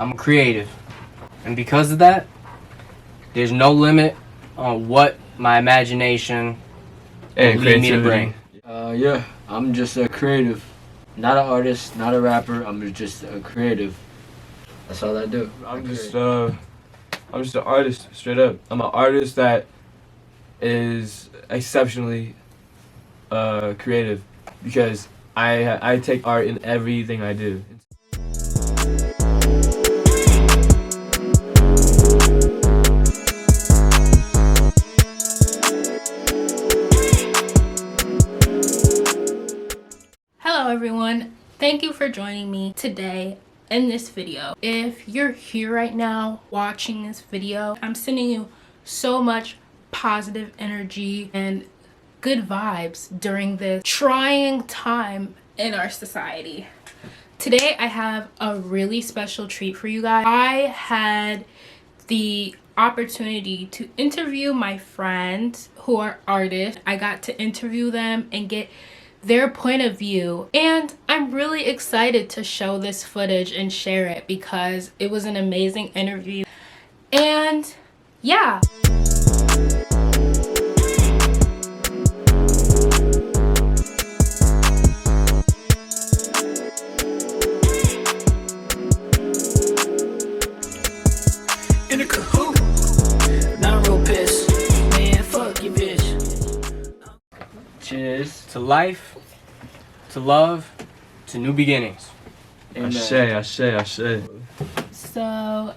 I'm creative. And because of that, there's no limit on what my imagination and will lead me to bring. Yeah, I'm just a creative. Not an artist, not a rapper. I'm just a creative. That's all I do. I'm just an artist, straight up. I'm an artist that is exceptionally creative because I take art in everything I do. Hello everyone, thank you for joining me today in this video. If you're here right now watching this video, I'm sending you so much positive energy and good vibes during this trying time in our society. Today I have a really special treat for you guys. I had the opportunity to interview my friends who are artists. I got to interview them and get their point of view, and I'm really excited to show this footage and share it because it was an amazing interview. And yeah, in a Kahoot, not real pissed, man, fuck your bitch. Cheers. To life, to love, to new beginnings. Ashe. so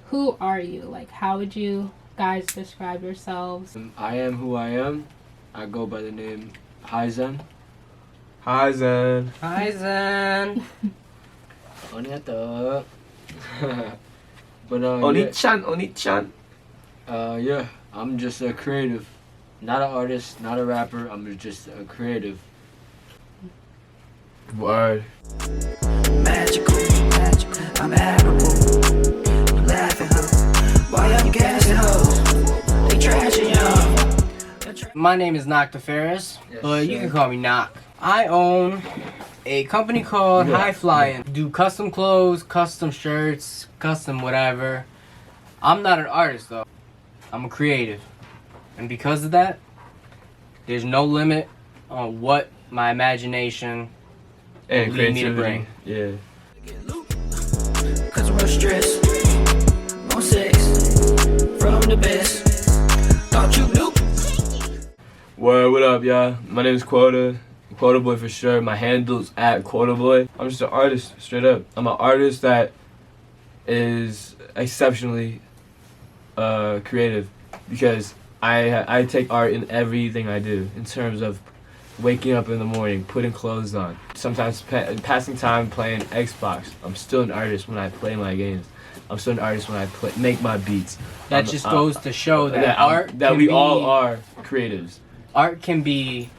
who are you? Like, how would you guys describe yourselves? I am who I am. I go by the name Haizen. Hi, Zen. Hi, Zen. Oniato. But Oni-chan. yeah, I'm just a creative. Not an artist, not a rapper. I'm just a creative. Word. Magical, I'm admirable. You laughing, huh? Why y'all gassing hoes? They trashing y'all. My name is Knock the Ferris, Yes, but you sir. can call me Knock. I own a company called High Flying. Do custom clothes, custom shirts, custom whatever. I'm not an artist though. I'm a creative. And because of that, there's no limit on what my imagination And will lead me to creativity. bring. Yeah. Cause we're stressed. On sex. From the best. Thought you knew. Word, what up, y'all? My name is Quota. Quota Boy for sure. My handle's at Quota Boy. I'm just an artist, straight up. I'm an artist that is exceptionally creative because I take art in everything I do in terms of waking up in the morning, putting clothes on, sometimes passing time playing Xbox. I'm still an artist when I play my games. I'm still an artist when I make my beats. That just goes to show that all are creatives. Art can be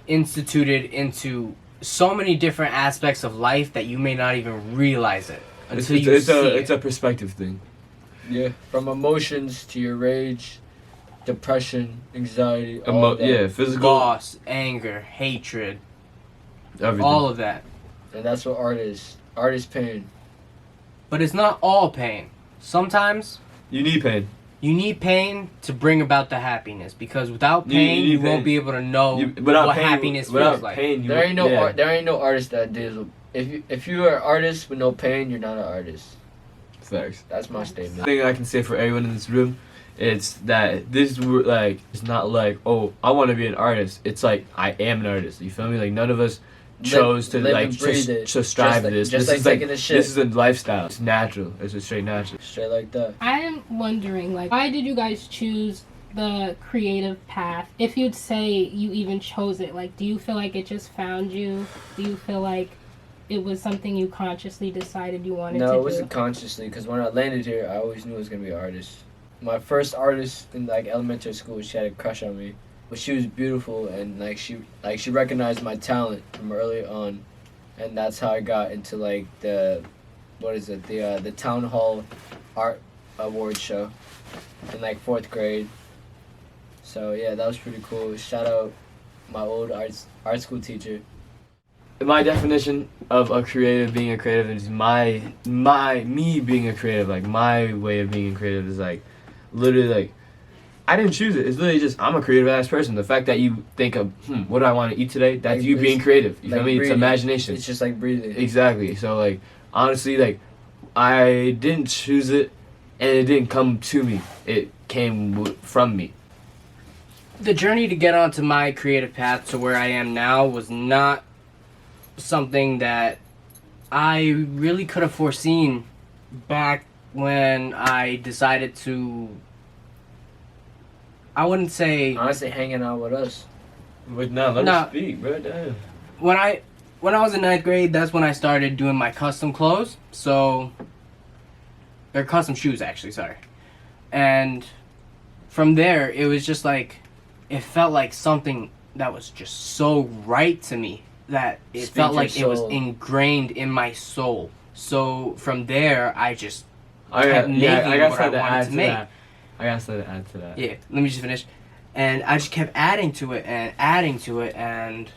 instituted into so many different aspects of life that you may not even realize it until you see it. It's a perspective thing. Yeah. From emotions to your rage, depression, anxiety, all that. Yeah, physical. Loss, anger, hatred, Everything. all of that. And that's what art is. Art is pain. But it's not all pain. Sometimes You need pain. you need pain to bring about the happiness, because without You pain, need you pain. won't be able to know Without what pain, happiness without feels like. pain, There ain't no yeah. art. There ain't no artist that deals with. If you are an artist with no pain, you're not an artist. Facts. That's my statement. The thing I can say for everyone in this room, it's that this like it's not like, oh, I want to be an artist. It's like I am an artist. You feel me? Like none of us chose to live like and breathe it. to strive this. Just This like is taking a shit. This is a lifestyle. It's natural. It's a straight natural. Straight like that. I am wondering, like, why did you guys choose the creative path? If you'd say you even chose it, like, do you feel like it just found you? Do you feel like it was something you consciously decided you wanted to do? No, it wasn't consciously, because when I landed here, I always knew I was gonna be an artist. My first artist in like elementary school, she had a crush on me, but she was beautiful, and she recognized my talent from early on, and that's how I got into like the town hall art award show in like 4th grade. So yeah, that was pretty cool. Shout out my old art school teacher. my definition of a creative, being a creative, is me being a creative. Like, my way of being a creative is like literally like I didn't choose it. It's literally just I'm a creative ass person. The fact that you think of what do I want to eat today, that's Like, you being creative. You like feel me? It's breathing. imagination. It's just like breathing. Exactly. So like honestly, like I didn't choose it, and it didn't come to me. It came from me. The journey to get onto my creative path to where I am now was not something that I really could have foreseen back when I decided to, I wouldn't say, Honestly, hanging out with us. But let me Nah. speak, bro. Damn. when I was in 9th grade, that's when I started doing my custom clothes. So, or custom shoes actually, sorry. And from there, it was just like, it felt like something that was just so right to me that it Speak felt your like it was soul. ingrained in my soul. So from there, I just I kept making I got what I something to wanted add to to make. that. I got something to add to that. Yeah, let me just finish. And I just kept adding to it and adding to it, and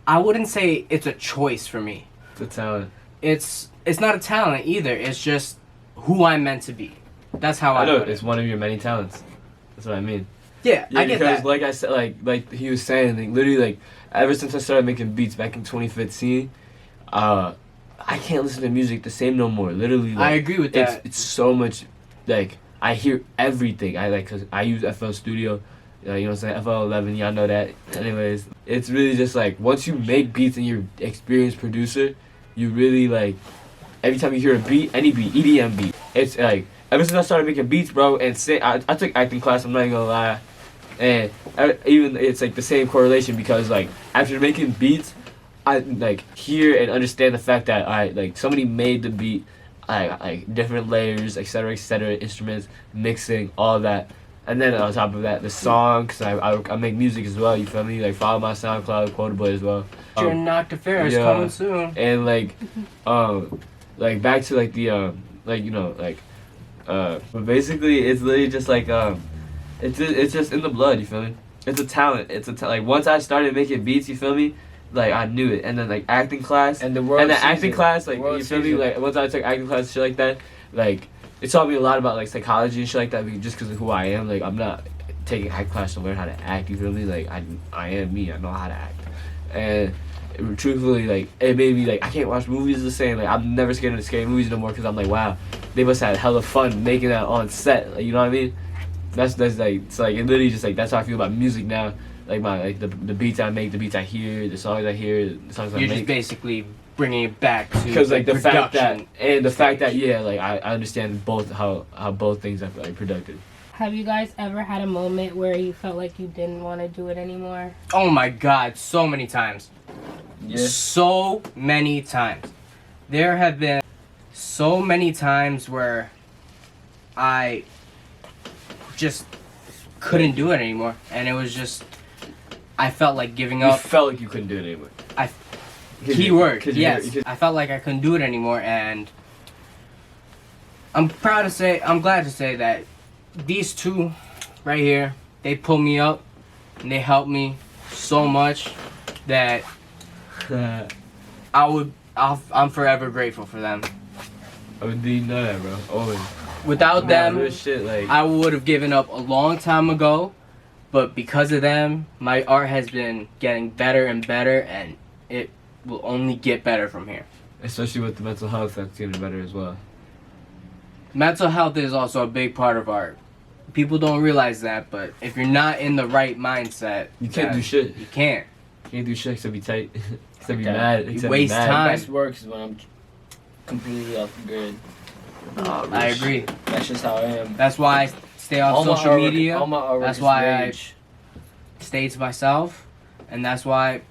I wouldn't say it's a choice for me. It's a talent. It's not a talent either. It's just who I'm meant to be. That's how I I know put it. it's one of your many talents. That's what I mean. Yeah, Yeah, I get because that. like I said, like he was saying, like literally, like ever since I started making beats back in 2015, I can't listen to music the same no more. Literally, I like, agree with that. it's so much, like I hear everything. I like cause I use FL Studio, you know what I'm saying, FL11. Y'all know that. Anyways, it's really just like once you make beats and you're an experienced producer, you really like every time you hear a beat, any beat, EDM beat, it's like ever since I started making beats, bro, and I took acting class. I'm not even gonna lie. And even it's like the same correlation because like after making beats, I like hear and understand the fact that I like somebody made the beat, like different layers, etc., instruments, mixing, all that, and then on top of that, the song. Cause I make music as well. You feel me? Like follow my SoundCloud, Quota Boy as well. Your Noctiferous yeah. coming soon. And like back to like the but basically it's literally just like it's just in the blood, you feel me? It's a talent. Like once I started making beats, you feel me? Like I knew it. And then like acting class And the world and then sees acting it. class, like The world you feel sees me? it. Like once I took acting class and shit like that, like it taught me a lot about like psychology and shit like that just because of who I am. Like I'm not taking acting class to learn how to act, you feel me? Like I am me. I know how to act. And truthfully, like it made me like I can't watch movies the same. Like I'm never scared of scary movies no more because I'm like, wow, they must have had hella fun making that on set. Like, you know what I mean? That's like it's like it literally just like that's how I feel about music now. Like my like the beats I make, the beats I hear, the songs I hear, the songs I You're make. just basically bringing it back to Because like the fact that production and the fact that stage. yeah, like I understand both how both things are like productive. Have you guys ever had a moment where you felt like you didn't want to do it anymore? Oh my God, so many times. Yes. So many times. There have been so many times where I just couldn't do it anymore, and it was just I felt like giving You up. felt like you couldn't do it anymore. Keyword, yes. 'cause I felt like I couldn't do it anymore, and I'm glad to say that these two right here, they pulled me up and they helped me so much that I'm forever grateful for them. I would know that, bro. Always. Without them, Real shit, like I would have given up a long time ago, but because of them, my art has been getting better and better, and it will only get better from here. especially with the mental health, that's getting better as well. Mental health is also a big part of art. People don't realize that, but if you're not in the right mindset, You can't then do shit. You can't. You can't do shit except be tight. Except be Okay. mad. You Except waste be mad. time. Best work is when I'm completely off the grid. I agree. That's just how I am. That's why I stay off All my social artwork- media. all my artwork That's is why rage. I stay to myself, and that's why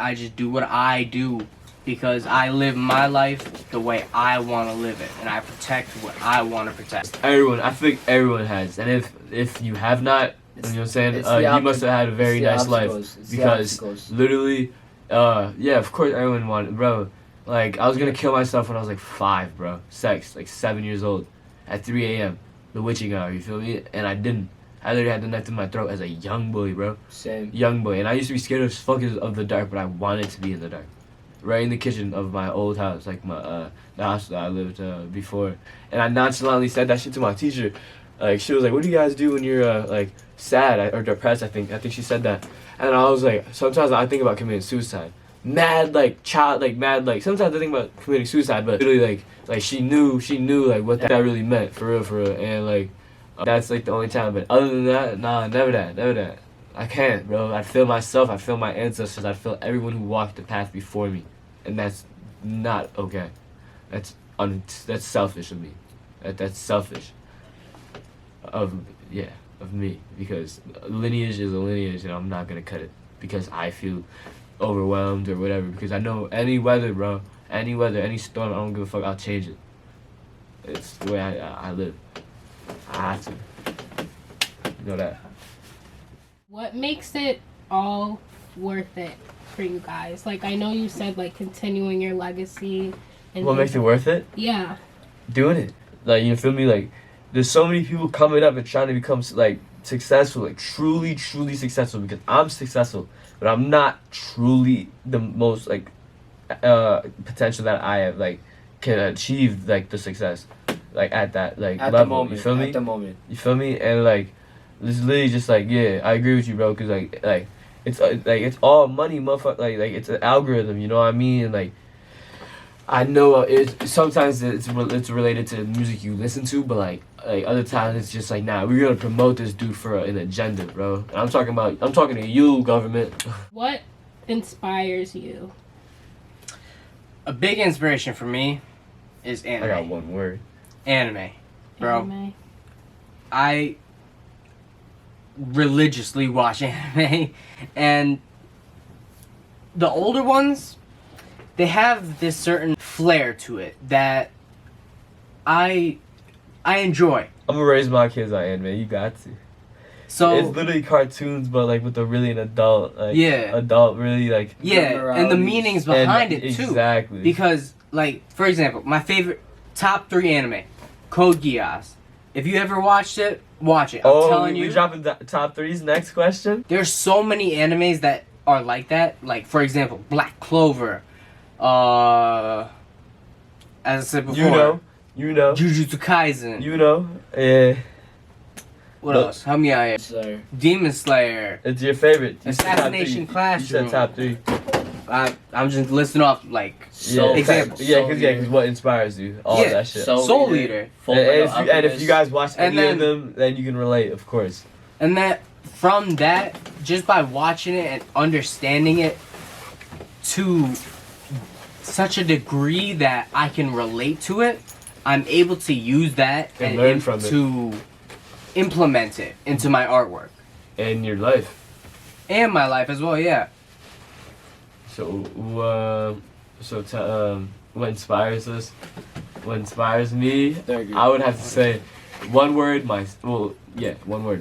I just do what I do, because I live my life the way I want to live it, and I protect what I want to protect. Everyone, I think everyone has, and if you have not, you know what I'm saying, It's the you must have had a very it's the nice life obstacles. It's the because obstacles. literally, yeah, of course everyone wanted, bro. Like I was gonna kill myself when I was like 5, bro. Like 7 years old, at 3 a.m. the witching hour. You feel me? And I didn't. I literally had the knife in my throat as a young boy, bro. Same. Young boy. And I used to be scared as fuck of the dark, but I wanted to be in the dark. Right in the kitchen of my old house, like the house that I lived before. And I nonchalantly said that shit to my teacher. Like, she was like, what do you guys do when you're like sad or depressed? I think she said that. And I was like, sometimes I think about committing suicide. Mad like sometimes I think about committing suicide, but literally like she knew like what that really meant for real. And like that's like the only time. But other than that, nah, never that. I can't, bro. I feel myself, I feel my ancestors, I feel everyone who walked the path before me. And that's not okay. That's selfish of me. That's selfish of me, because lineage is a lineage and I'm not gonna cut it because I feel overwhelmed or whatever, because I know any weather, bro, any storm, I don't give a fuck, I'll change it. It's the way I live. I have to. You know that. What makes it all worth it for you guys? Like, I know you said, like, continuing your legacy. And What makes it worth it? Yeah. Doing it. Like, you feel me? Like, there's so many people coming up and trying to become, like, successful, like, truly successful, because I'm successful, but I'm not truly the most, like, potential that I have, like, can achieve, like, the success, like, at that, like, At level. the moment. You feel me? At the moment. You feel me? And like, this is literally just like, yeah, I agree with you, bro. Cause like it's all money, motherfucker. Like it's an algorithm. You know what I mean? And like, I know sometimes it's related to music you listen to, but like other times it's just like, nah, we're gonna promote this dude for an agenda, bro. And I'm talking to you, government. What inspires you? A big inspiration for me is anime. I got one word. Anime, bro. Anime. I religiously watch anime, and the older ones, they have this certain flair to it that I enjoy. I'm gonna raise my kids on anime. You got to. So it's literally cartoons, but like with a really an adult, like Yeah. adult, really like. yeah, and the meanings behind And- it too. Exactly. Because, like, for example, my favorite top 3 anime, Code Geass. If you ever watched it, watch it. I'm telling we you. dropping top 3s. Next question. There's so many animes that are like that. Like, for example, Black Clover. As I said before. You know. Jujutsu Kaisen. You know. Yeah. What Look. else? Help me out here. So, Demon Slayer. It's your favorite. You said top Assassination three. Classroom. You said top 3. I'm just listing off, like, Yeah. examples. Yeah, because what inspires you. All that shit. Soul Eater. And if you guys watch And any of then- them, then you can relate, of course. And that, from that, just by watching it and understanding it to such a degree that I can relate to it, I'm able to use that And learn from it. to implement it into my artwork. In your life. And my life as well, yeah. So, what inspires us? What inspires me? Thank you. I would have to say one word,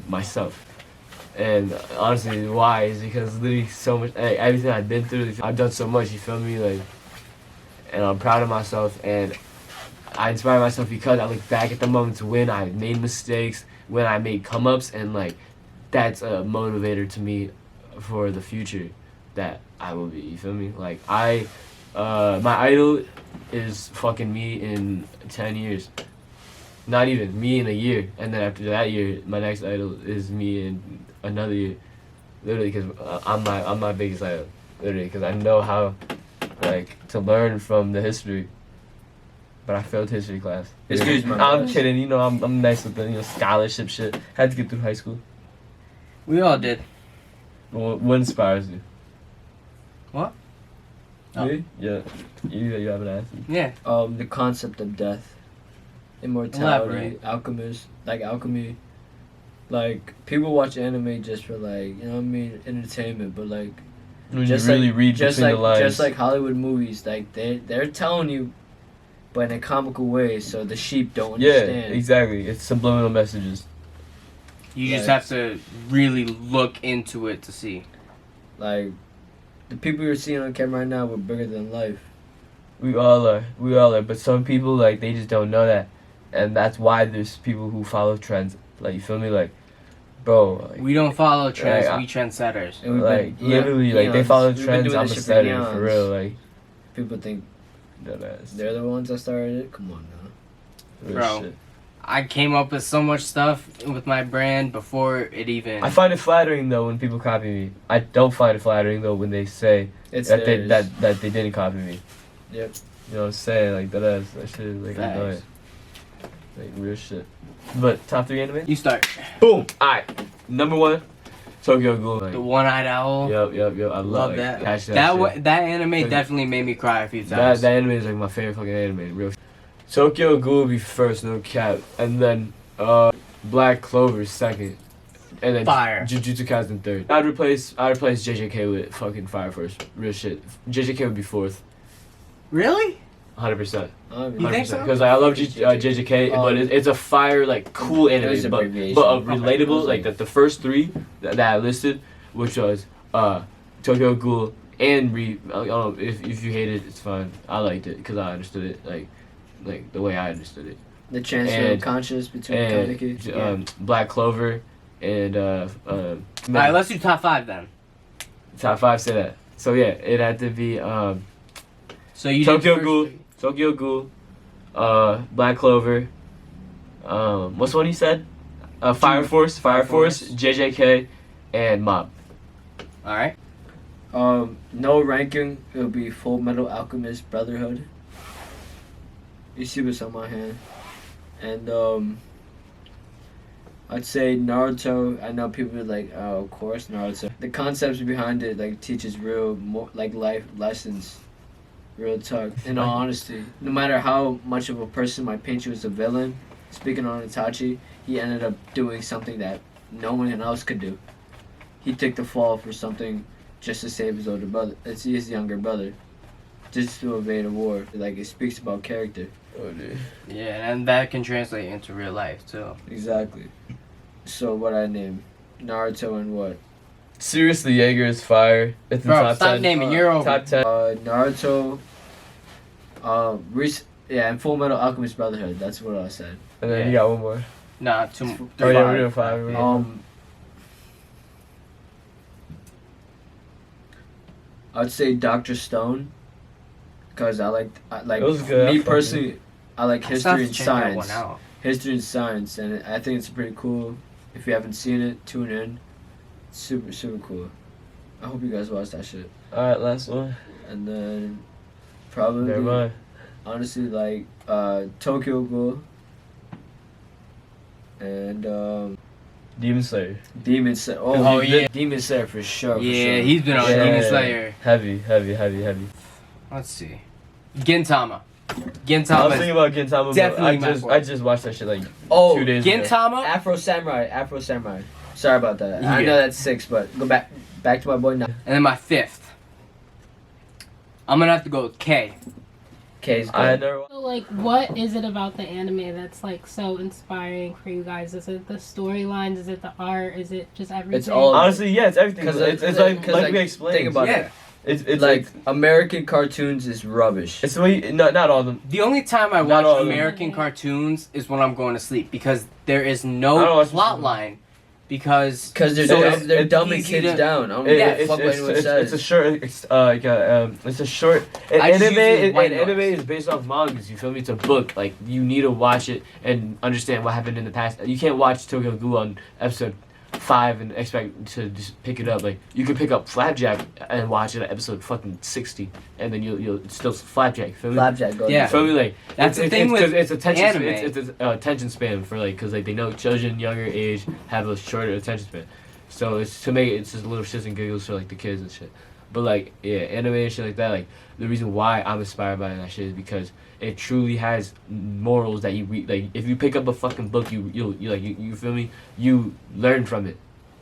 myself. And honestly, why is because literally so much, everything I've been through, I've done so much, you feel me? Like, and I'm proud of myself, and I inspire myself because I look back at the moments when I made mistakes, when I made come-ups, and like, that's a motivator to me for the future that I will be, you feel me? Like, my idol is fucking me in 10 years. Not even, me in a year. And then after that year, my next idol is me in another year. Literally, because I'm my biggest idol. Literally, because I know how, like, to learn from the history. But I failed history class. Excuse me. I'm kidding, you know, I'm nice with the scholarship shit. Had to get through high school. We all did. What inspires you? What? Oh. Me? Yeah. You haven't asked me. Yeah. the concept of death, immortality, Elaborate. alchemy. Like, people watch anime just for, like, you know what I mean, entertainment, but like, When just you really like, read just between like the lines. just like Hollywood movies, like they're telling you, but in a comical way, so the sheep don't yeah, understand. exactly. It's subliminal messages. You just Right. have to really look into it to see. Like, the people you're seeing on camera right now were bigger than life. We all are. But some people, like, they just don't know that. And that's why there's people who follow trends. Like, you feel me? Like, bro. Like, We don't follow trends. Like, we trendsetters. And we've like been, literally, like they eons. follow We've been trends. doing I'm a this shit setter eons. for real. Like, People think deadass. they're the ones that started it. Come on now. Real Bro. shit. I came up with so much stuff with my brand before it even. I find it flattering though when people copy me. I don't find it flattering though when they say It's that theirs. that they didn't copy me. Yep. You know what I'm saying? Like that shit is like Facts. annoying. Like real shit. But top 3 anime? You start. Boom! Alright. Number 1, Tokyo Ghoul. Like, The one-eyed owl. Yep. I Love like, that. catch That shit. anime Like, definitely made me cry a few That times. anime is like my favorite fucking anime. Real. Tokyo Ghoul be first, no cap, and then Black Clover second, and then Fire. Jujutsu Kaisen third. I'd replace JJK with fucking Fire Force. Real shit. JJK would be fourth, Really? 100%. You think so? Because I love JJK, but it's a fire like cool It was anime, but abbreviation. relatable. Like the first 3 that I listed, which was Tokyo Ghoul and I don't know if you hate it, it's fine. I liked it because I understood it like the way I understood it. The transfer And- of conscious between And Kaneki. Black Clover and Alright, let's do top 5 then. top 5 say that. So yeah, it had to be So you Tokyo did the Ghoul, first 3. Tokyo Ghoul, Black Clover. What's one he said? Fire Force, JJK, and Mob. Alright. No ranking. It would be Full Metal Alchemist Brotherhood. You see what's on my hand. And I'd say Naruto. I know people are like, oh, of course Naruto. The concepts behind it like teaches real like life lessons. Real talk. In all honesty, no matter how much of a person might paint you as a villain, speaking on Itachi, he ended up doing something that no one else could do. He took the fall for something just to save his older brother. It's his younger brother, just to evade a war. Like it speaks about character. Oh, dude. Yeah, and that can translate into real life too. Exactly. So what I name Naruto and what? Seriously, Jaeger is fire. It's in Bro, top stop 10. naming. You're over. Top 10. Naruto. And Full Metal Alchemist Brotherhood. That's what I said. And then Yeah. you got one more. Nah, 2. Oh yeah, we're doing 5. We're doing I'd say Dr. Stone, because I like It was good. I me fucked personally. I like I still have history to and check that one science. out. History and science, and I think it's pretty cool. If you haven't seen it, tune in. It's super cool. I hope you guys watch that shit. Alright, last one. And then probably Never mind. honestly like Tokyo Ghoul and Demon Slayer. Demon Slayer. Oh, yeah. Demon Slayer for sure. Yeah, for sure. he's been on Yeah. Demon Slayer. Heavy. Let's see. Gintama. I was Gintama. thinking about Gintama, but Definitely my boy. I just watched that shit like Oh, 2 days ago. Gintama. Afro Samurai. Sorry about that. I Yeah. know that's 6, but go back to my boy now. And then my 5th. I'm gonna have to go with K. K's I good. never. So, like, what is it about the anime that's like so inspiring for you guys? Is it the storylines? Is it the art? Is it just everything? It's all- Honestly, yeah, it's everything. It's like we explained. Think about Yeah. it. It's Like American cartoons is rubbish. it's the way not all of them. The only time I Not watch all of them. American cartoons is when I'm going to sleep because there is I don't no watch plot them. line. Because Because they're so dumb, they're it's dumbing easy kids to- down. I don't It- give a it's, fuck what anyone says. it's a short. It's a short. I just Anime. use it as white Anime noise. is based off mangas. You feel me? It's a book. Like you need to watch it and understand what happened in the past. You can't watch Tokyo Ghoul on episode 5 and expect to just pick it up. Like you could pick up Flapjack and watch it at episode fucking 60, and then you'll it's still Flapjack. Feel me? Flapjack goes. Yeah. You feel me? Like That's the thing with 'cause it's attention. anime. It's attention span for like because like they know children younger age have a shorter attention span, so it's to make it's just little shits and giggles for like the kids and shit. But like yeah, anime and shit like that. Like the reason why I'm inspired by that shit is because it truly has morals that you read. Like if you pick up a fucking book, you feel me? You learn from it,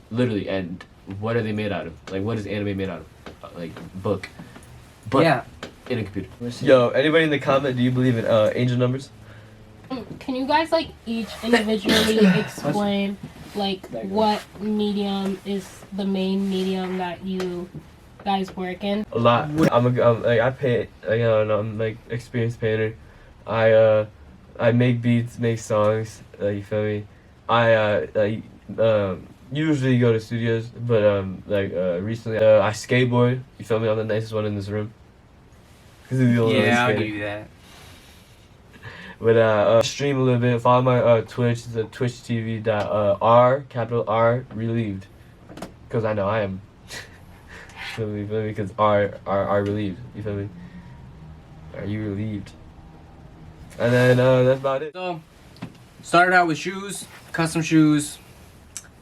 literally. And what are they made out of? Like what is anime made out of? Like book, but yeah, in a computer. Yo, Yo, anybody in the comment? Do you believe in angel numbers? Can you guys like each individually explain like what medium is the main medium that you guys work in? A lot. I paint. I'm like experienced painter. I make beats, make songs. You feel me? usually go to studios, but recently I skateboard. You feel me? I'm the nicest one in this room. 'Cause he's the only one Yeah, I'll skating. give you that. But stream a little bit. Follow my Twitch. It's Twitch TV R capital R relieved, because I know I am. Feel me? Because R relieved. You feel me? Are you relieved? And then that's about it. So, started out with shoes, custom shoes.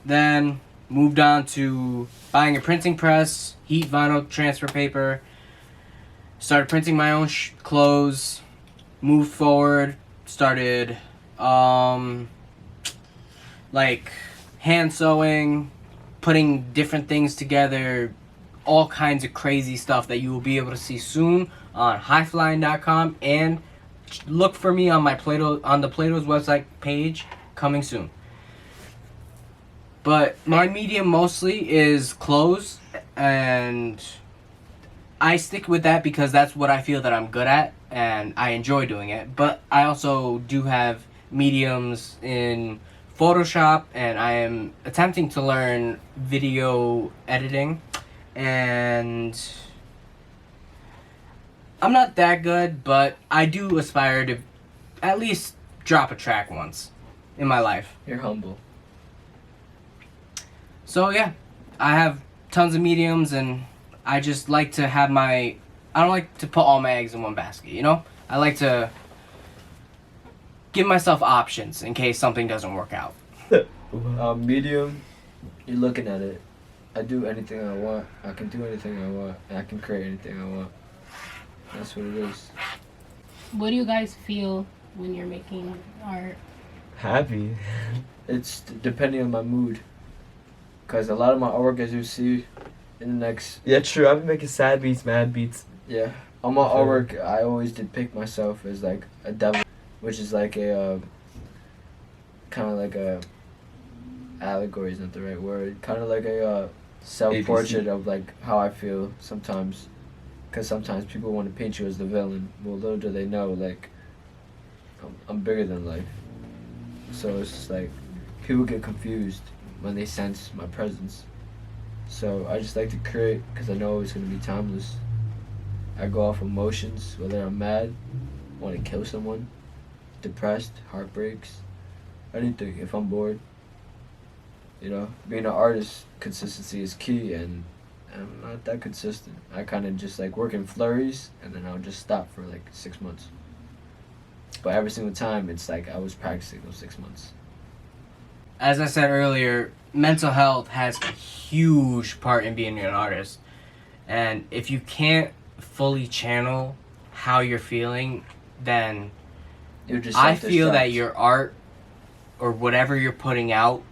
Then moved on to buying a printing press, heat vinyl transfer paper. Started printing my own clothes. Moved forward. Started like hand sewing, putting different things together, all kinds of crazy stuff that you will be able to see soon on highflying.com, and look for me on my the Plato's website page coming soon. But my medium mostly is clothes, and I stick with that because that's what I feel that I'm good at and I enjoy doing it. But I also do have mediums in Photoshop, and I am attempting to learn video editing, and I'm not that good, but I do aspire to at least drop a track once in my life. You're humble. So yeah, I have tons of mediums, and I just like to have I don't like to put all my eggs in one basket, you know? I like to give myself options in case something doesn't work out. Medium, you're looking at it. I do anything I want. I can do anything I want. And I can create anything I want. That's what it is. What do you guys feel when you're making art? Happy. It's depending on my mood. Because a lot of my artwork, as you see in the next... Yeah, true. I've been making sad beats, mad beats. Yeah. On my artwork, I always depict myself as like a devil, which is like a... kind of like a... allegory is not the right word. Kind of like a self-portrait of like how I feel sometimes. Because sometimes people want to paint you as the villain. Well, little do they know, like, I'm bigger than life. So it's just like, people get confused when they sense my presence. So I just like to create because I know it's going to be timeless. I go off emotions, whether I'm mad, want to kill someone, depressed, heartbreaks, anything, if I'm bored. You know, being an artist, consistency is key, and I'm not that consistent. I kind of just like work in flurries, and then I'll just stop for like 6 months. But every single time, it's like I was practicing those 6 months. As I said earlier, mental health has a huge part in being an artist. And if you can't fully channel how you're feeling, then You're just I feel that self-destruct. your art or whatever you're putting out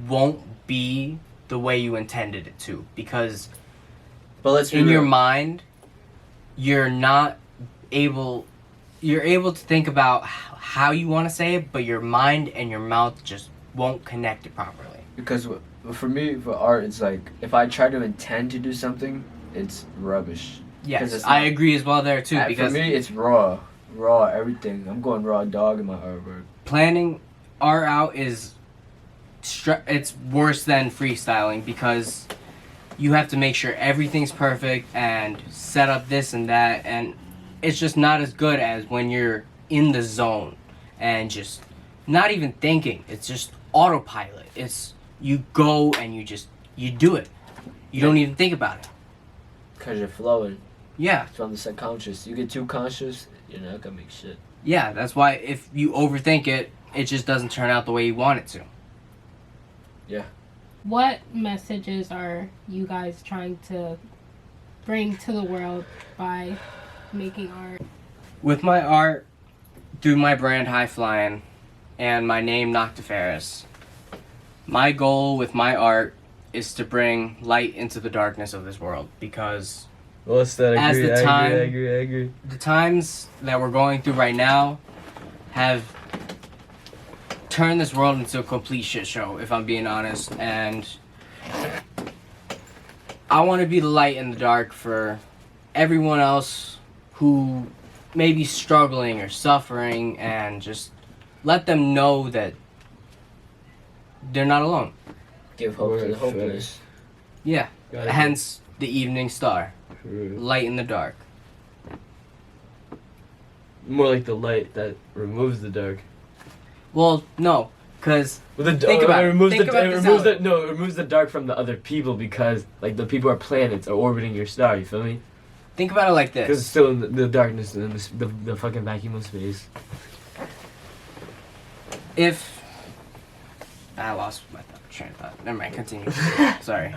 won't be the way you intended it to. Because But let's be in your real. mind, you're able to think about how you want to say it, but your mind and your mouth just won't connect it properly. Because for me, for art, it's like if I try to intend to do something, it's rubbish. 'Cause Yes, it's I not- agree as well there too, because for me, it's raw, everything. I'm going raw dog in my artwork. planning art out is it's worse than freestyling, because you have to make sure everything's perfect and set up this and that, and it's just not as good as when you're in the zone and just not even thinking. It's just autopilot. It's you go and you do it. You don't even think about it. Because you're flowing. Yeah. It's from the subconscious. You get too conscious, you're not gonna make shit. Yeah, that's why if you overthink it, it just doesn't turn out the way you want it to. What messages are you guys trying to bring to the world by making art? With my art, through my brand High Flying and my name Noctiferous, my goal with my art is to bring light into the darkness of this world, because What's that? As the time- I agree. the times that we're going through right now have turned this world into a complete shit show, if I'm being honest, and I want to be the light in the dark for everyone else who may be struggling or suffering, and just let them know that they're not alone. Give hope to the Word, hopeless. Yeah. Gotta Hence the evening star, be- light in the dark. More like the light that removes the dark. Well, no, because Well, Think about it. it removes Think the about it this removes out. the no, it removes the dark from the other people because like the people are planets are orbiting your star. You feel me? think about it like Because it's this. still in the darkness and the fucking vacuum of space. If I lost my train of thought. Never mind. Continue. Sorry.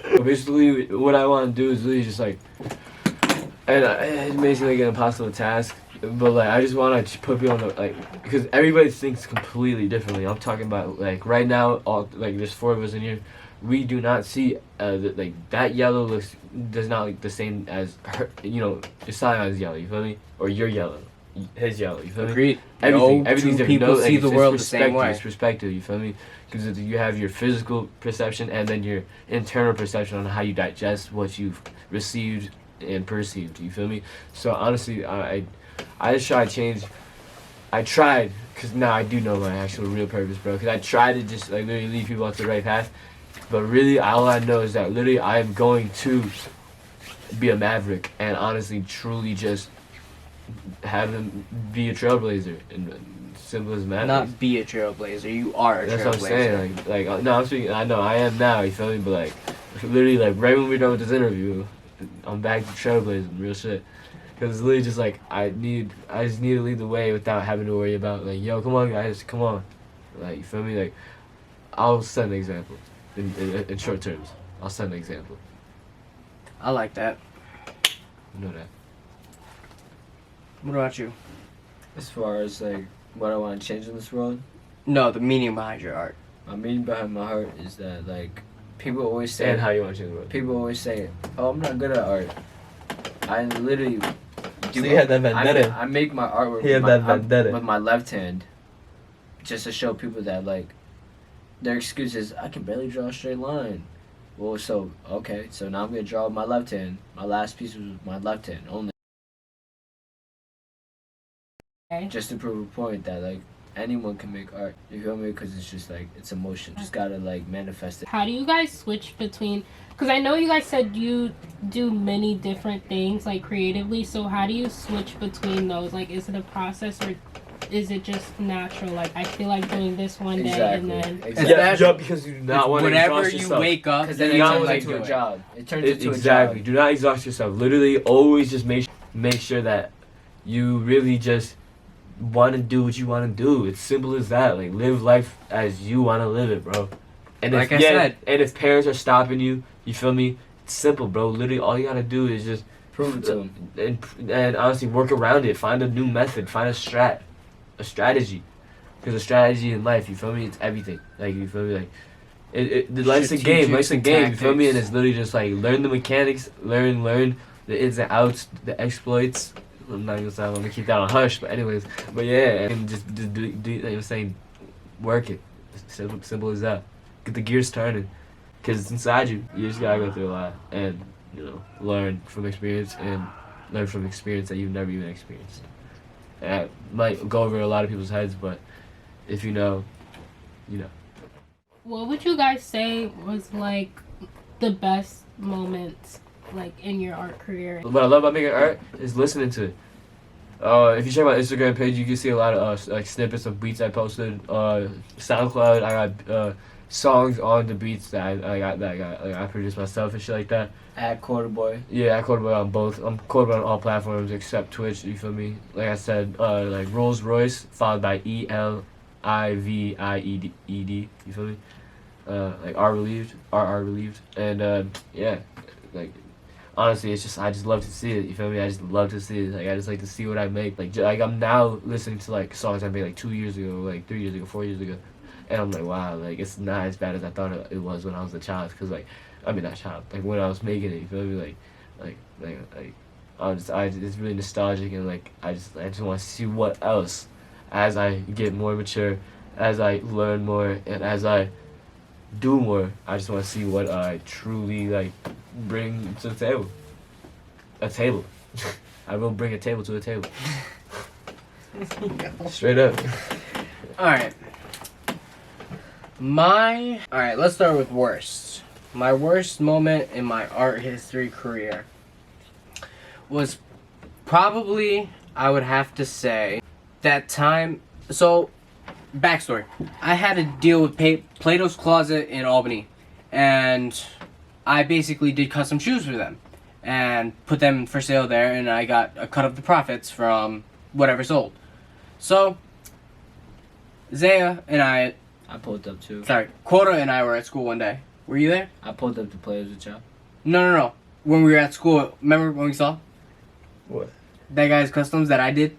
So basically, what I want to do is really just like, and it's basically like an impossible task. But like, I just want to put people on the like, because everybody thinks completely differently. I'm talking about like right now, all like there's 4 of us in here. We do not see like that yellow does not look the same as her. You know, Sion's yellow. You feel me? Or your yellow, his yellow. You feel me? Agreed. Everything, No everything's two different. people No, see like, the it's world the same perspective, way. It's perspective. You feel me? Because you have your physical perception and then your internal perception on how you digest what you've received and perceived. You feel me? So honestly, I just try to change. I tried, because now I do know my actual real purpose, bro. Because I tried to just like literally lead people onto the right path. But really, all I know is that literally I am going to be a maverick and honestly, truly just have them be a trailblazer. And simple as that. Not be a trailblazer. You are a That's trailblazer. what I'm saying. Like, no, I'm speaking. I know I am now. You feel me? But like, literally, like right when we're done with this interview, I'm back to trailblazing, real shit. Because it's literally just like I just need to lead the way without having to worry about like, yo, come on, guys, come on. Like, you feel me? Like, I'll set an example in short terms. I'll set an example. I like that. You know that. What about you? As far as like what I want to change in this world, No, the meaning behind your art. my meaning behind my heart is that like people always say And how you want to change the world. people always say, "Oh, I'm not good at art." I literally do. So you had that vendetta. I make my artwork He had with, my, that vendetta. with my left hand, just to show people that like their excuse is I can barely draw a straight line. Well, so okay, so now I'm gonna draw with my left hand. My last piece was with my left hand only, Okay. just to prove a point that like anyone can make art. You feel me? Because it's just like it's emotion. Just gotta like manifest it. How do you guys switch between? Because I know you guys said you do many different things like creatively. So how do you switch between those? Like, is it a process or is it just natural? Like, I feel like doing this one day and then. Exactly. Because you do not want to Whenever exhaust you yourself. wake up, Because then you it not turns wanna into do a it. job. It turns into Exactly. a job. Do not exhaust yourself. Literally, always just make sure that you really just want to do what you want to do. It's simple as that. Like, live life as you want to live it, bro. And Like I said. and if parents are stopping you, you feel me? It's simple, bro. Literally, all you gotta do is just Prove it to them. and honestly work around it. Find a new method. Find a strategy. Because a strategy in life, you feel me? It's everything. Like, you feel me? Like, life's a game. Life's a game. You feel me? And it's literally just like learn the mechanics, learn the ins and outs, the exploits. I'm not gonna say I'm gonna keep that on hush, but anyways, but yeah, and just do like I'm saying, work it. Simple as that. Get the gears turning, cause it's inside you. You just gotta go through a lot and learn from experience and learn from experience that you've never even experienced. And that might go over a lot of people's heads, but if you know, you know. What would you guys say was like the best moments like in your art career? What I love about making art is listening to it. If you check my Instagram page, you can see a lot of like snippets of beats I posted. SoundCloud, I got songs on the beats that I produced myself and shit like that. At Quota Boy. Yeah, I Quota Boy on both. I'm Quota Boy on all platforms except Twitch. You feel me? Like I said, like Rolls Royce followed by ELIVIED. You feel me? Like R Relieved, and yeah, like. Honestly, it's just I just love to see it. You feel me? I just love to see it. Like I just like to see what I make. Like I'm now listening to like songs I made like 2 years ago, like 3 years ago, 4 years ago, and I'm like, wow, like it's not as bad as I thought it was when I was a child. Cause like, I mean not child, like when I was making it. You feel me? Like it's really nostalgic and like I just want to see what else as I get more mature, as I learn more, and as I do more. I just want to see what I truly like bring to the table. A table. I will bring a table to a table. Straight up. All right. Alright, let's start with worst. My worst moment in my art history career was probably, I would have to say, that time. So, backstory. I had to deal with Plato's Closet in Albany, and I basically did custom shoes for them and put them for sale there, and I got a cut of the profits from whatever sold. So, Zaya and I pulled up too. Sorry, Quota and I were at school one day. Were you there? I pulled up the players with y'all. No. When we were at school, remember when we saw What? that guy's customs that I did?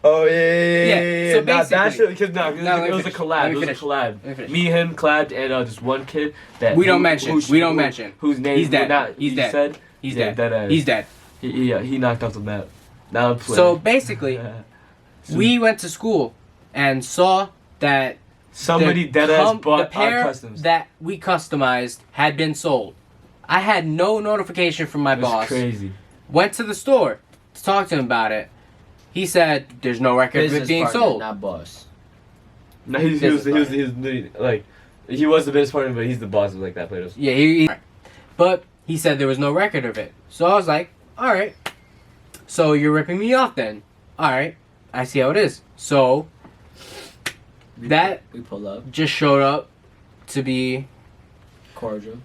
Oh yeah. So Nah, that basically- shit, No, it let was me a finish. collab. Let It me was a finish. collab. Let me finish. Me, him collabed, and this one kid that We don't mention. We don't mention. Whose name He's dead. Not, He's you dead. Said? He's Yeah, dead. deadass. He's dead. He knocked off the map. Now I'm playing. So basically, So we went to school and saw that somebody the deadass bought the our pair customs. that we customized had been sold. I had no notification from my It was boss. crazy. Went to the store to talk to him about it. He said there's no record of it Business being partner, sold. not boss. No, he was like, he was the business partner, but he's the boss of like that Plato's. Yeah, but he said there was no record of it. So I was like, all right. So you're ripping me off then? All right, I see how it is. So We pull up. just showed up to be Cordial.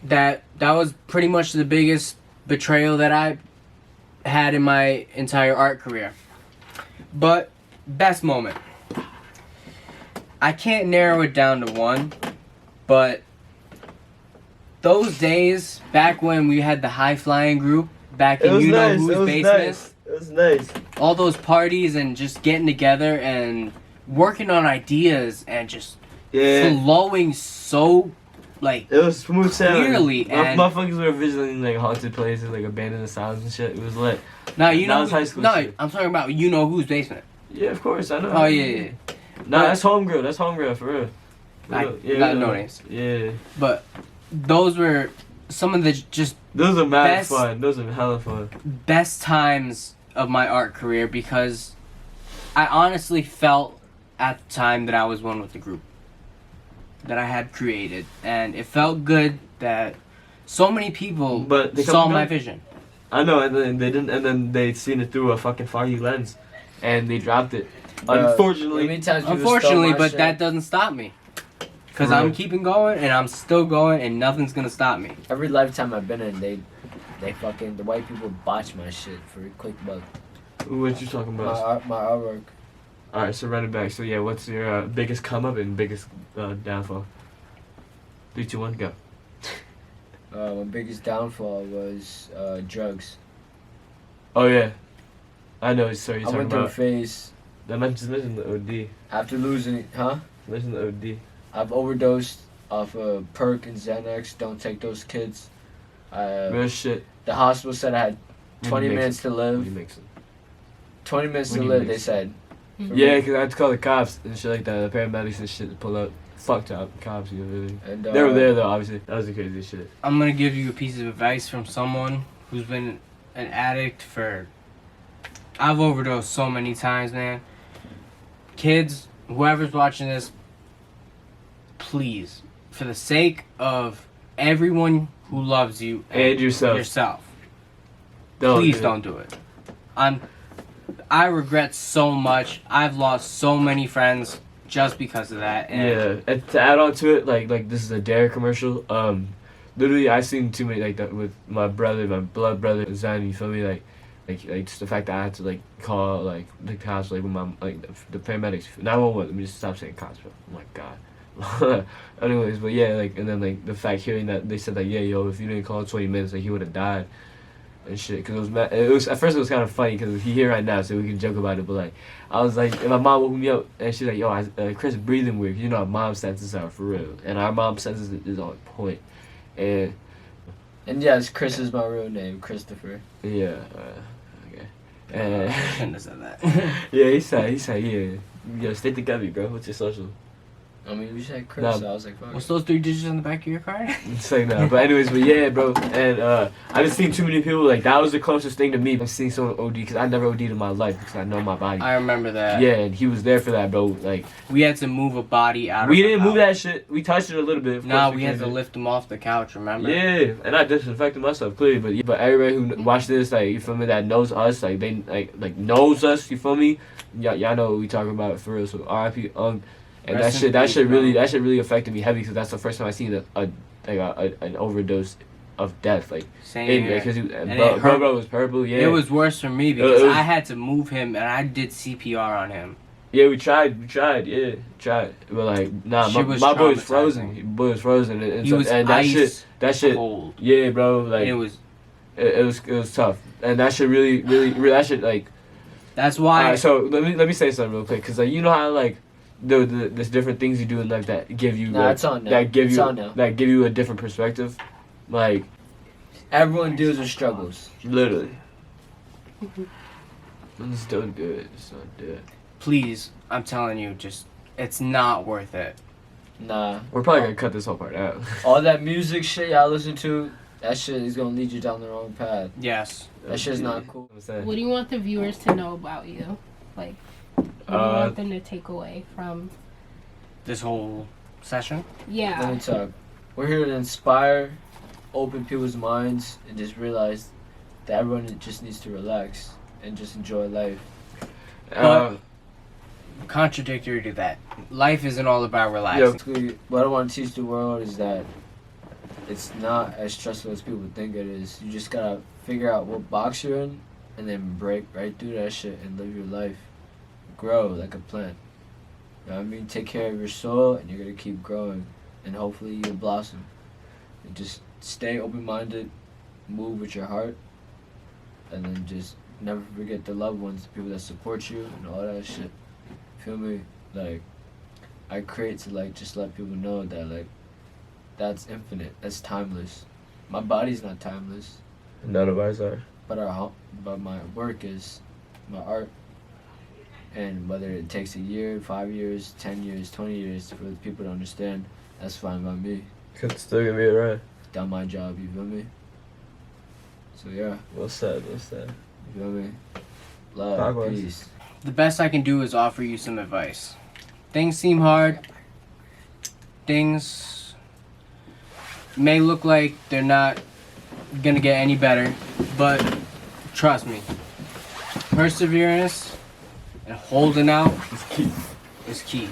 that was pretty much the biggest betrayal that I had in my entire art career. But best moment. I can't narrow it down to one, but those days back when we had the high flying group back in you know whose basement, It was nice. all those parties and just getting together and working on ideas and just Yeah. flowing so like It was smooth sailing. Clearly, and- Motherfuckers were visiting like haunted places, like abandoned asylums and shit. It was lit. now you That know was high school no shit. I'm talking about you know whose basement. Yeah, of course, I know. Oh yeah. Nah, that's homegirl. That's homegirl for real. I Yeah, got no names. Yeah. But those were some of the just Those are mad Best- fun. Those are hella fun. best times of my art career because I honestly felt at the time that I was one with the group that I had created, and it felt good that so many people But they saw come my back. vision. I know, and then they didn't, and then they seen it through a fucking foggy lens, and they dropped it. How Unfortunately, many times people Unfortunately, stole my but shit? that doesn't stop me. Because For I'm real. keeping going, and I'm still going, and nothing's gonna stop me. Every lifetime I've been in, they fucking, the white people botch my shit for a quick buck. what you talking about? My artwork. All right, so run it back. So yeah, what's your biggest come up and biggest downfall? 3, 2, 1, go. My biggest downfall was drugs. Oh yeah, I know. Sorry, you're I talking went through a about. phase That mention the OD. after losing, Mention the OD. I've overdosed off of Perk and Xanax. Don't take those kids. Real shit. The hospital said I had 20 When you minutes to When live. you mix it. 20 minutes when to you live, mix they it. said. For Yeah, me. because I had to call the cops and shit like that. The paramedics and shit to pull up. Fucked up cops, you know, really. And, They were there though, obviously. That was the craziest shit. I'm gonna give you a piece of advice from someone who's been an addict for. I've overdosed so many times, man. Kids, whoever's watching this, please, for the sake of everyone who loves you And yourself. please do it. don't do it. I regret so much. I've lost so many friends just because of that. And Yeah, and to add on to it, like this is a Dare commercial. Literally, I seen too many like that with my brother, my blood brother, Zan. You feel me? Like just the fact that I had to like call like the cops, like with my like the paramedics. 911. Let me just stop saying cops, bro. Oh my god. Anyways, but yeah, like and then like the fact hearing that they said like yeah, yo, if you didn't call 20 minutes, like he would have died. And shit, cause it was at first it was kind of funny because he here right now, so we can joke about it. But like, I was like, and my mom woke me up, and she's like, "Yo, Chris breathing weird. You know, our mom senses are for real, and our mom senses is on point." And yes, Chris is my real name, Christopher. yeah, okay. I And shouldn't have said that. yeah, he said, yeah, yo, stay together, bro. What's your social? I mean, you said Chris, Nah. so I was like, fuck. What's those 3 digits on the back of your card? It's like no, but anyways, but yeah, bro, and I just seen too many people like that was the closest thing to me. I've seen someone OD because I never OD'd in my life because I know my body. I remember that. Yeah, and he was there for that, bro. Like We had to move a body out. we of the didn't move house. that shit. We touched it a little bit. Of Nah, course we had to couldn't. lift him off the couch. Remember? Yeah, and I disinfected myself clearly, but everybody who watch this, like you feel me, that knows us, like they like knows us. You feel me? Y'all know what we talking about for real. So R.I.P. And Rest in that peace, shit bro. really affected me heavy because that's the first time I seen an overdose of death. Like Same here. because it hurt. bro was purple. Yeah, It was worse for me because It was- I had to move him and I did CPR on him. yeah. We tried. Yeah, tried. But like nah, Shit was my boy was traumatizing. frozen. My boy was frozen. And, He was and that ice shit. cold. Yeah, bro. Like It was. it was tough. And that shit really that shit like. That's why. Alright, so let me say something real quick, cause like you know how like there's different things you do in life that give you Nah, like, it's on now. that give It's you on now. that give you a different perspective, like Everyone deals with struggles. literally. It's still good. It's not good. Please, I'm telling you, just it's not worth it. Nah. We're probably gonna cut this whole part out. All that music shit y'all listen to, that shit is gonna lead you down the wrong path. Yes. That shit's not cool. I'm saying. What do you want the viewers to know about you? Like, what do you want them to take away from? This whole session. Let Yeah. me talk. We're here to inspire, open people's minds, and just realize that everyone just needs to relax and just enjoy life. Contradictory to that, life isn't all about Yeah. relaxing. Basically, what I want to teach the world is that it's not as stressful as people think it is. You just gotta figure out what box you're in and then break right through that shit and live your life. Grow like a plant. You know what I mean? Take care of your soul and you're gonna keep growing and hopefully you'll blossom. And just stay open-minded, move with your heart, and then just never forget the loved ones, the people that support you and all that shit. Feel me? Like, I create to like just let people know that like that's infinite, that's timeless. My body's not timeless, None of ours are. but my work is, my art. And whether it takes a year, 5 years, 10 years, 20 years for the people to understand, that's fine by me. Cause it's still gonna be around. Done my job, you feel me? So yeah, Well said. Well said. you feel me? Love, Likewise. peace. The best I can do is offer you some advice. Things seem hard. Things may look like they're not gonna get any better, but trust me, perseverance and holding out It's key. is key.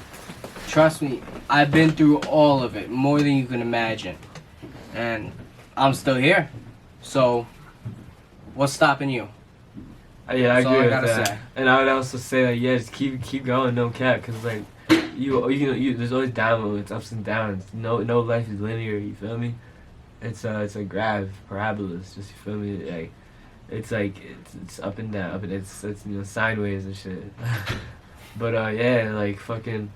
Trust me, I've been through all of it, more than you can imagine. And I'm still here. So, what's stopping you? Yeah, I That's all agree I with gotta that. say. And I would also say like, yeah, just keep going, no cap, cause like you there's always down moments, ups and downs. No life is linear. You feel me? It's a graph, parabolas. Just you feel me? Like it's up and down, it's sideways and shit. But yeah, like fucking,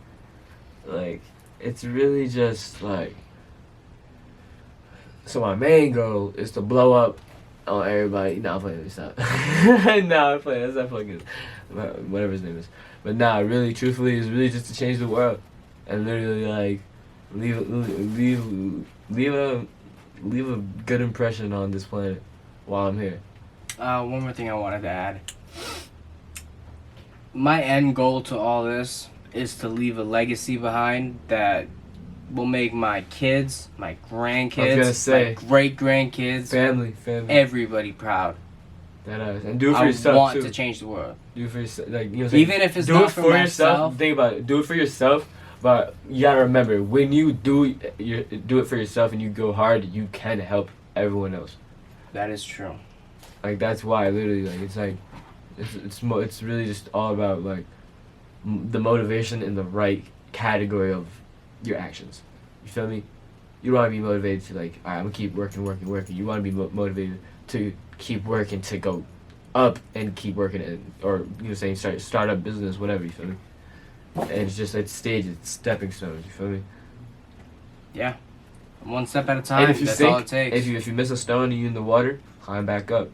like it's really just like. So my main goal is to blow up on everybody. No, I'm playing. Stop. No, I'm playing. That's not fucking whatever his name is. But nah, really, truthfully, it's really just to change the world and literally like leave a good impression on this planet while I'm here. One more thing I wanted to add. My end goal to all this is to leave a legacy behind that will make my kids, my grandkids, say. my great grandkids, Family. everybody proud. That and do it for I yourself want too. to change the world. Do it for yourself. Like, you know what I'm saying? Even if it's do not it for for myself. yourself. Think about it. Do it for yourself, but you gotta remember when you do it for yourself and you go hard, you can help everyone else. That is true. Like that's why literally it's really just all about like the motivation in the right category of your actions. You feel me? You don't want to be motivated to like, alright, I'm gonna keep working. You want to be motivated to keep working to go up and keep working or saying start up business, whatever. You feel me? And it's just it's stages, it's stepping stones. You feel me? Yeah. One step at a time. And if you That's sink, all it takes. if you miss a stone and you in the water, climb back up.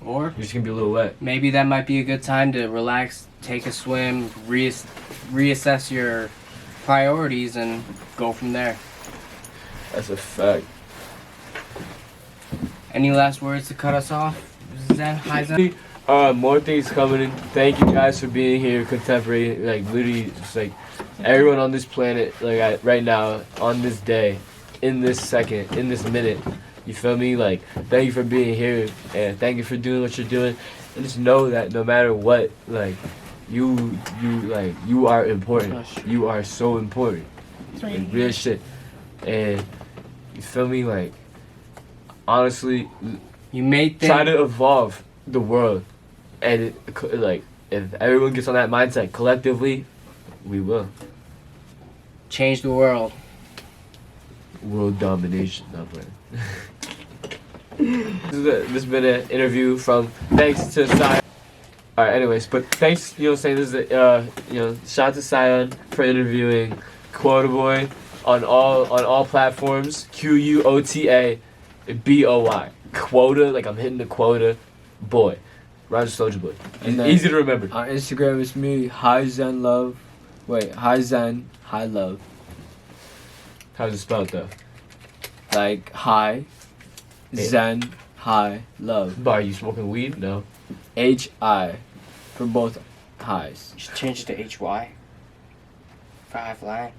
Or You're just gonna be a little wet. maybe that might be a good time to relax, take a swim, reassess your priorities and go from there. That's a fact. Any last words to cut us off, Zen? Hi, Zen. More things coming in. Thank you guys for being here, contemporary. Like literally, just like everyone on this planet, like right now, on this day, in this second, in this minute. You feel me? Like, thank you for being here, and thank you for doing what you're doing. And just know that no matter what, like, you are important. You are so important. Like, real shit. And you feel me? Like, honestly, You made things. try to evolve the world, and like, if everyone gets on that mindset collectively, we will. Change the world. World domination. Not playing. This has been an interview from thanks to Sion. Alright, anyways, but thanks, you know what I'm saying, this is shout out to Sion for interviewing Quota Boy on all platforms. QUOTA BOY. Quota, like I'm hitting the quota. Boy. Roger Soldier Boy. And then Easy to remember. On Instagram, it's me, Hi Zen Love. Wait, Hi Zen, Hi Love. How's it spelled though? Like Hi Zen, Hi Love. Are you smoking weed? No. HI for both highs. You should change it to HY. For high flying.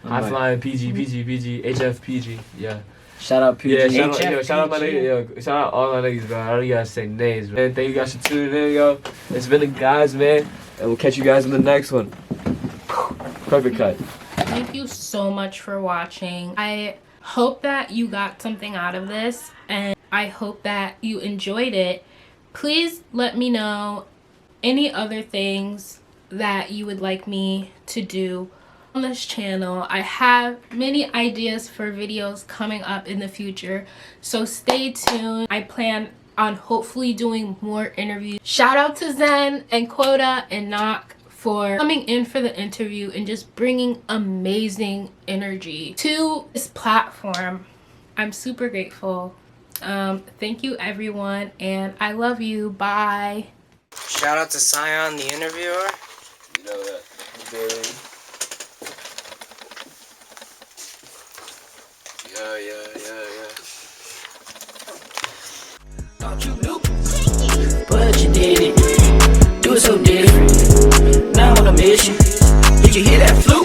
High flying PG, HF PG. Yeah. Shout out PG. Yeah, shout out, HF, yo, shout out my PG. nigga, yo, shout out all my niggas, bro. I don't gotta say names, man. Thank you guys for tuning in, yo. It's been the guys, man, and we'll catch you guys in the next one. Perfect cut. Thank you so much for watching. I hope that you got something out of this, and I hope that you enjoyed it. Please let me know any other things that you would like me to do on this channel. I have many ideas for videos coming up in the future, so stay tuned. I plan on hopefully doing more interviews. Shout out to Zen and Quota and Knock for coming in for the interview and just bringing amazing energy to this platform. I'm super grateful. Thank you everyone, and I love you. Bye. Shout out to Sion, the interviewer. You know that. Yeah. Thought you knew, but you did it. Do it so different. Now I'm on a mission. Did you hear that flute?